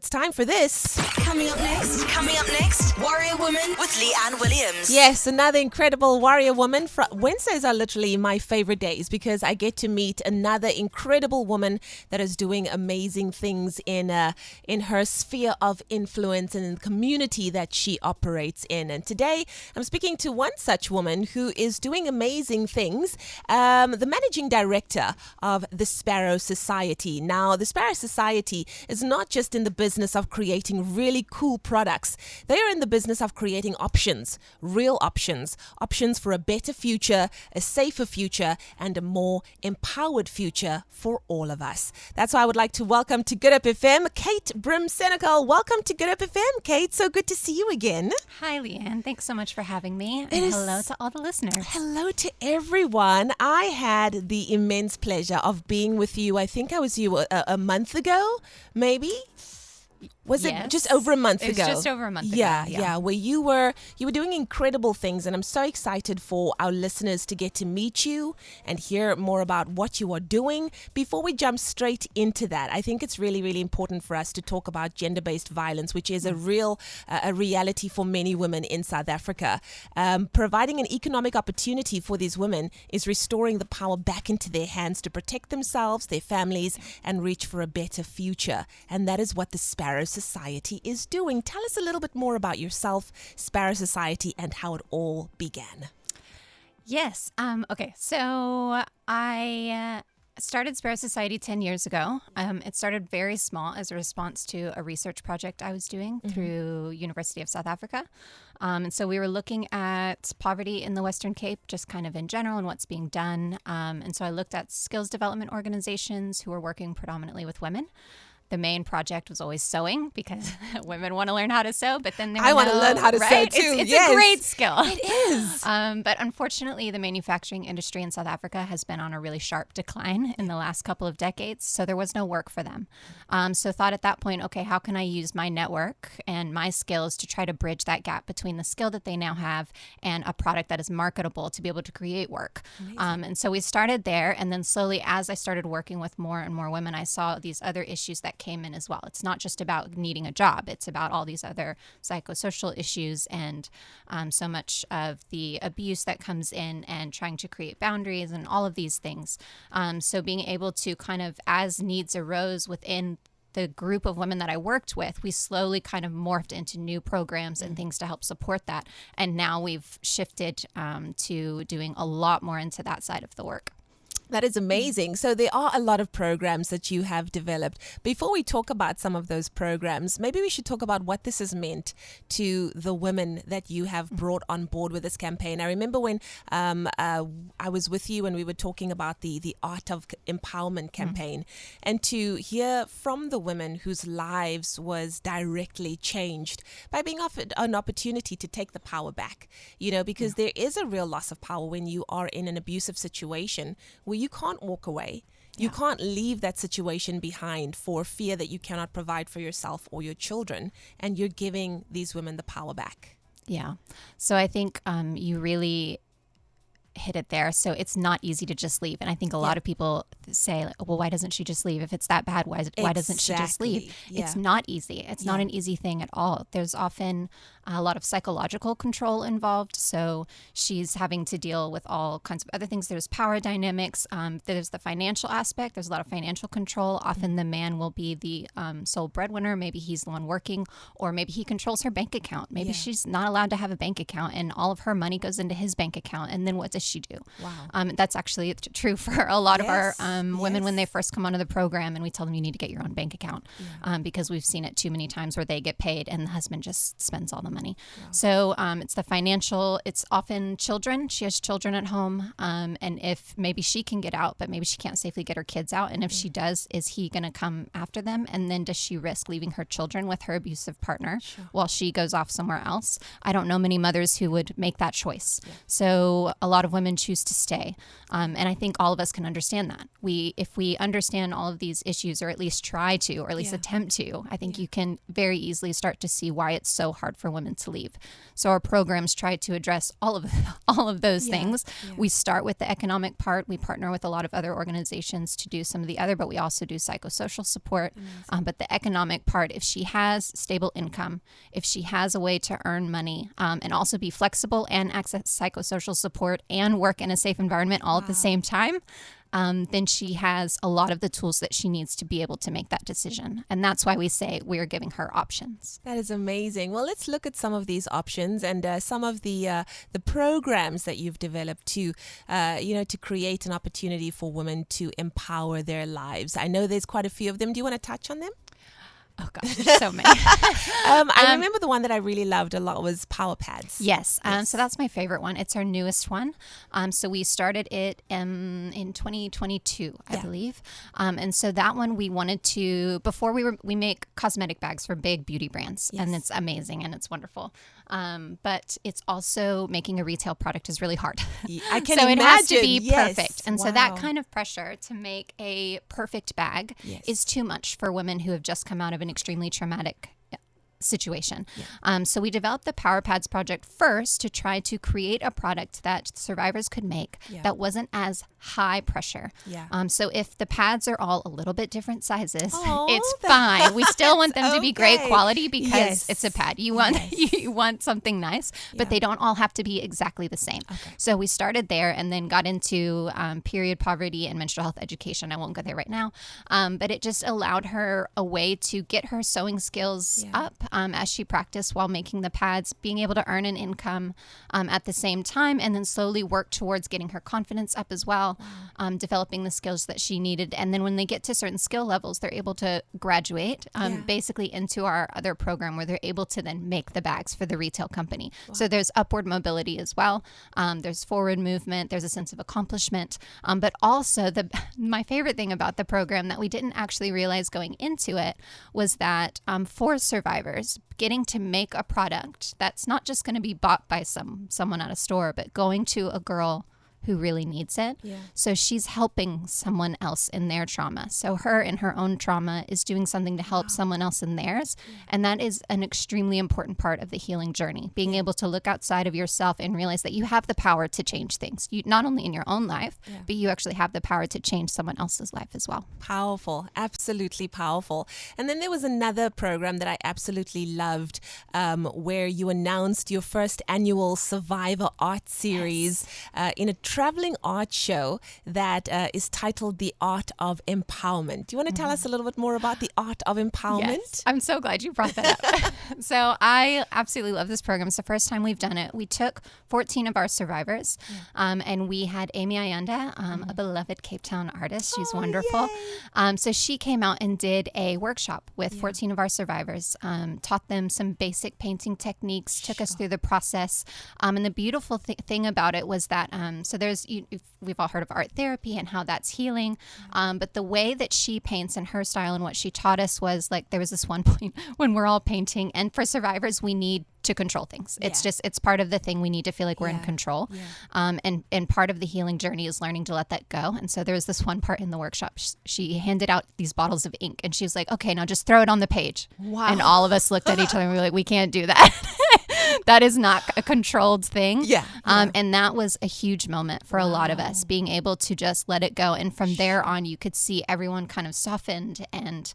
it's time for this. Coming up next, Waarior Woman with Leigh Williams. Yes, another incredible Waarior Woman. Wednesdays are literally my favorite days because I get to meet another incredible woman that is doing amazing things in her sphere of influence and in the community that she operates in. And today I'm speaking to one such woman who is doing amazing things, the managing director of the Sparrow Society. Now, the Sparrow Society is not just in the business of creating really cool products. They are in the business of creating options, real options for a better future, a safer future, and a more empowered future for all of us. That's why I would like to welcome to Good Up FM, Kate Brimsenekal. Welcome to Good Up FM, Kate. So good to see you again. Hi, Leanne. Thanks so much for having me. And hello to all the listeners. Hello to everyone. I had the immense pleasure of being with you. I think I was you a month ago, maybe. Was Yes. it just over a month ago? It was just over a month ago. Yeah. Where you were doing incredible things, and I'm so excited for our listeners to get to meet you and hear more about what you are doing. Before we jump straight into that, I think it's really, really important for us to talk about gender-based violence, which is a real a reality for many women in South Africa. Providing an economic opportunity for these women is restoring the power back into their hands to protect themselves, their families, and reach for a better future. And that is what the Sparrow Society is doing. Tell us a little bit more about yourself, Sparrow Society, and how it all began. Yes. Okay. So I started Sparrow Society 10 years ago. It started very small as a response to a research project I was doing through University of South Africa. And so we were looking at poverty in the Western Cape, just kind of in general and what's being done. And so I looked at skills development organizations who were working predominantly with women. The main project was always sewing because women want to learn how to sew, but then I want to learn how to sew too. It's yes. a great skill. It is. But unfortunately, the manufacturing industry in South Africa has been on a really sharp decline in the last couple of decades. So there was no work for them. So thought at that point, okay, how can I use my network and my skills to try to bridge that gap between the skill that they now have and a product that is marketable to be able to create work. And so we started there. And then slowly, as I started working with more and more women, I saw these other issues that came in as well. It's not just about needing a job. It's about all these other psychosocial issues and so much of the abuse that comes in and trying to create boundaries and all of these things. So being able to kind of, as needs arose within the group of women that I worked with, we slowly kind of morphed into new programs and things to help support that. And now we've shifted to doing a lot more into that side of the work. That is amazing. So there are a lot of programs that you have developed. Before we talk about some of those programs, maybe we should talk about what this has meant to the women that you have brought on board with this campaign. I remember when I was with you and we were talking about the Art of Empowerment campaign, and to hear from the women whose lives was directly changed by being offered an opportunity to take the power back, because there is a real loss of power when you are in an abusive situation where you can't walk away. You can't leave that situation behind for fear that you cannot provide for yourself or your children. And you're giving these women the power back. Yeah. So I think you really hit it there. So it's not easy to just leave. And I think a lot of people say, well, why doesn't she just leave? If it's that bad, why doesn't she just leave? Yeah. It's not easy. It's not an easy thing at all. There's often a lot of psychological control involved. So she's having to deal with all kinds of other things. There's power dynamics. There's the financial aspect. There's a lot of financial control. Often the man will be the sole breadwinner. Maybe he's the one working, or maybe he controls her bank account. Maybe she's not allowed to have a bank account and all of her money goes into his bank account. And then what does she do? Wow. That's actually true for a lot of our women when they first come onto the program, and we tell them you need to get your own bank account because we've seen it too many times where they get paid and the husband just spends all the money. Wow. So it's the financial, it's often children. She has children at home. And if maybe she can get out, but maybe she can't safely get her kids out. And if she does, is he going to come after them? And then does she risk leaving her children with her abusive partner while she goes off somewhere else? I don't know many mothers who would make that choice. Yeah. So a lot of women choose to stay. And I think all of us can understand that. If we understand all of these issues, or at least try to, or at least attempt to, I think you can very easily start to see why it's so hard for women wanted to leave. So our programs try to address all of those things. Yeah. We start with the economic part. We partner with a lot of other organizations to do some of the other, but we also do psychosocial support. But the economic part, if she has stable income, if she has a way to earn money, and also be flexible and access psychosocial support and work in a safe environment all at the same time, then she has a lot of the tools that she needs to be able to make that decision. And that's why we say we're giving her options. That is amazing. Well, let's look at some of these options and some of the programs that you've developed to, to create an opportunity for women to empower their lives. I know there's quite a few of them. Do you want to touch on them? Oh gosh, there's so many. I remember the one that I really loved a lot was Power Pads. Yes. So that's my favorite one. It's our newest one. So we started it in 2022, I believe. And so that one we wanted to, before we make cosmetic bags for big beauty brands, and it's amazing and it's wonderful. But it's also making a retail product is really hard. I can so imagine. It has to be perfect. And wow. so that kind of pressure to make a perfect bag is too much for women who have just come out of an extremely traumatic situation. So we developed the Power Pads project first to try to create a product that survivors could make that wasn't as high pressure. So if the pads are all a little bit different sizes, it's fine. We still want them to be great quality because it's a pad. You want you want something nice, but they don't all have to be exactly the same. So we started there and then got into period poverty and menstrual health education. I won't go there right now, but it just allowed her a way to get her sewing skills up as she practiced while making the pads, being able to earn an income at the same time, and then slowly work towards getting her confidence up as well, developing the skills that she needed. And then when they get to certain skill levels, they're able to graduate basically into our other program where they're able to then make the bags for the retail company. So there's upward mobility as well. There's forward movement. There's a sense of accomplishment. But also my favorite thing about the program that we didn't actually realize going into it was that for survivors, getting to make a product that's not just going to be bought by someone at a store, but going to a girl who really needs it. So she's helping someone else in their trauma. So her in her own trauma is doing something to help someone else in theirs. And that is an extremely important part of the healing journey, being able to look outside of yourself and realize that you have the power to change things. You not only in your own life, but you actually have the power to change someone else's life as well. Powerful, absolutely powerful. And then there was another program that I absolutely loved, where you announced your first annual Survivor Art Series in a traveling art show that is titled The Art of Empowerment. Do you want to tell us a little bit more about The Art of Empowerment? Yes. I'm so glad you brought that up. So I absolutely love this program. It's the first time we've done it. We took 14 of our survivors and we had Amy Ayanda, a beloved Cape Town artist. She's wonderful. So she came out and did a workshop with 14 of our survivors, taught them some basic painting techniques, took us through the process. And the beautiful thing about it was that, so we've all heard of art therapy and how that's healing. But the way that she paints and her style and what she taught us was like, there was this one point when we're all painting, and for survivors, we need to control things. It's just, it's part of the thing. We need to feel like we're in control. And part of the healing journey is learning to let that go. And so there was this one part in the workshop. She handed out these bottles of ink and she was like, okay, now just throw it on the page. Wow. And all of us looked at each other and we were like, we can't do that. That is not a controlled thing. And that was a huge moment for a lot of us, being able to just let it go. And from there on, you could see everyone kind of softened, and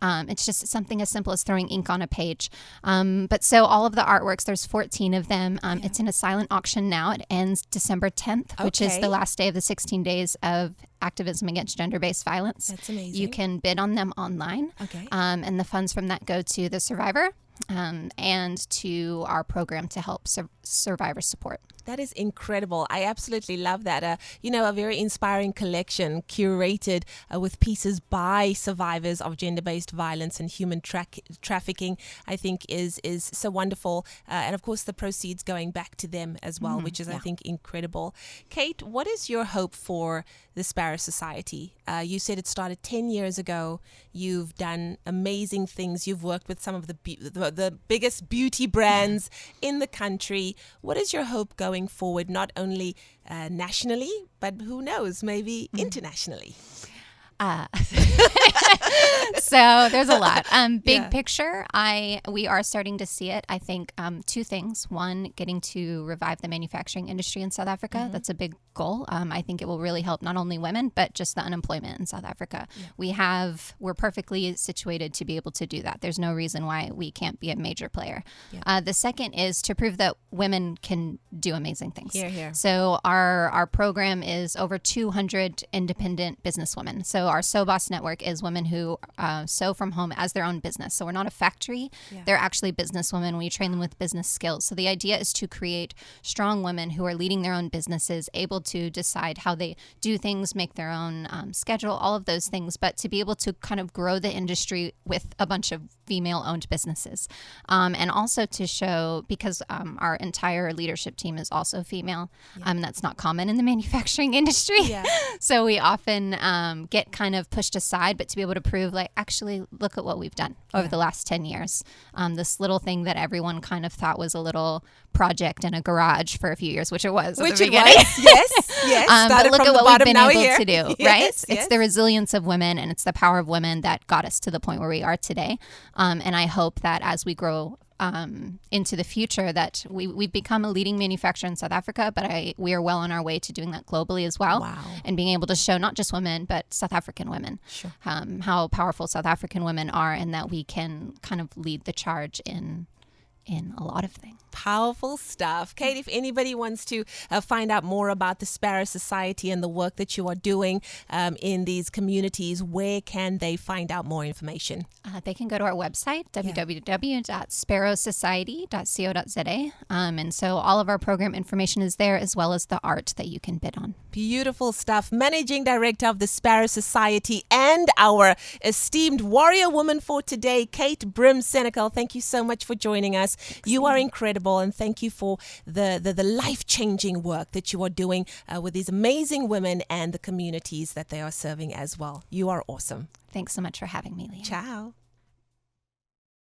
it's just something as simple as throwing ink on a page. But so all of the artworks, there's 14 of them. It's in a silent auction now. It ends December 10th, which is the last day of the 16 days of activism against gender-based violence. That's amazing. You can bid on them online. And the funds from that go to the survivor and to our program to help survivor support. That is incredible. I absolutely love that. A very inspiring collection curated with pieces by survivors of gender-based violence and human trafficking, I think is so wonderful. And of course, the proceeds going back to them as well, which is, I think, incredible. Kate, what is your hope for the Sparrow Society? You said it started 10 years ago. You've done amazing things. You've worked with some of the biggest beauty brands in the country. What is your hope going forward, not only nationally, but who knows, maybe internationally? So there's a lot. Big Yeah. picture, we are starting to see it. I think two things. One, getting to revive the manufacturing industry in South Africa. That's a big goal. I think it will really help not only women, but just the unemployment in South Africa. We're perfectly situated to be able to do that. There's no reason why we can't be a major player. The second is to prove that women can do amazing things. Hear, hear. So our program is over 200 independent businesswomen. So our Sew Boss network is women who sew from home as their own business. So we're not a factory. They're actually businesswomen. We train them with business skills. So the idea is to create strong women who are leading their own businesses, able to decide how they do things, make their own schedule, all of those things, but to be able to kind of grow the industry with a bunch of female-owned businesses. And also to show, because our entire leadership team is also female, that's not common in the manufacturing industry. So we often get kind of pushed aside, but to be able to prove, like, actually, look at what we've done over the last 10 years. This little thing that everyone kind of thought was a little project in a garage for a few years, which it was at the beginning. Yes. But look from at the what we've bottom, been now able we're here. to do, right? It's the resilience of women and it's the power of women that got us to the point where we are today. And I hope that as we grow into the future, that we've become a leading manufacturer in South Africa, but we are well on our way to doing that globally as well. And being able to show not just women, but South African women, how powerful South African women are, and that we can kind of lead the charge in a lot of things. Powerful stuff. Kate, if anybody wants to find out more about the Sparrow Society and the work that you are doing in these communities, where can they find out more information? They can go to our website, www.sparrowsociety.co.za. And so all of our program information is there, as well as the art that you can bid on. Beautiful stuff. Managing Director of the Sparrow Society and our esteemed Waarior woman for today, Kate Brimsenekal. Thank you so much for joining us. You are incredible, and thank you for the life-changing work that you are doing with these amazing women and the communities that they are serving as well. You are awesome. Thanks so much for having me, Leigh. Ciao.